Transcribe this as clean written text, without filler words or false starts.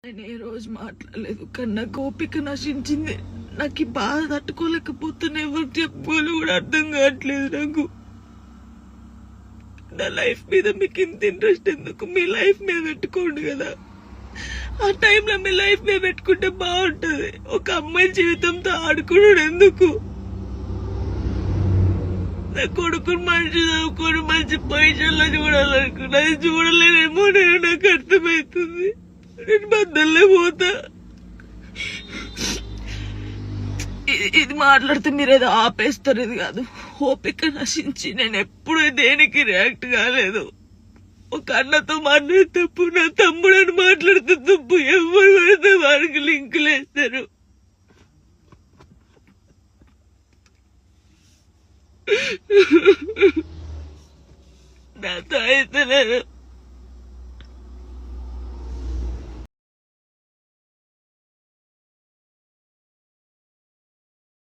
నేను ఏ రోజు మాట్లాడలేదు, కానీ నాకు ఓపిక నశించింది. నాకు ఈ బాధ తట్టుకోలేకపోతున్నా, ఎవరు చెప్పుకోవాలి కూడా అర్థం కావట్లేదు నాకు. నా లైఫ్ మీద మీకు ఇంత ఇంట్రెస్ట్ ఎందుకు? మీ లైఫ్ మీద పెట్టుకోండి కదా. ఆ టైంలో మీ లైఫ్ మీద పెట్టుకుంటే బాగుంటది. ఒక అమ్మాయి జీవితంతో ఆడుకున్నాడు ఎందుకు? నా కొడుకుని మంచి చదువుకొని మంచి పొజిషన్లో చూడాలనుకున్నా, అది చూడలేనేమో. నేను నాకు అర్థమవుతుంది. నేను బద్దల్లే పోతా. ఇది మాట్లాడితే మీరు ఏదో ఆపేస్తారు, ఇది కాదు. ఓపిక నశించి నేను ఎప్పుడు దేనికి రియాక్ట్ కాలేదు. ఒక అన్నతో మాట్లాడే తప్పు, నా తమ్ముడని మాట్లాడితే తప్పు. ఎవరు పడితే వారికి లింకులు వేస్తారు. నాతో అయితే నేను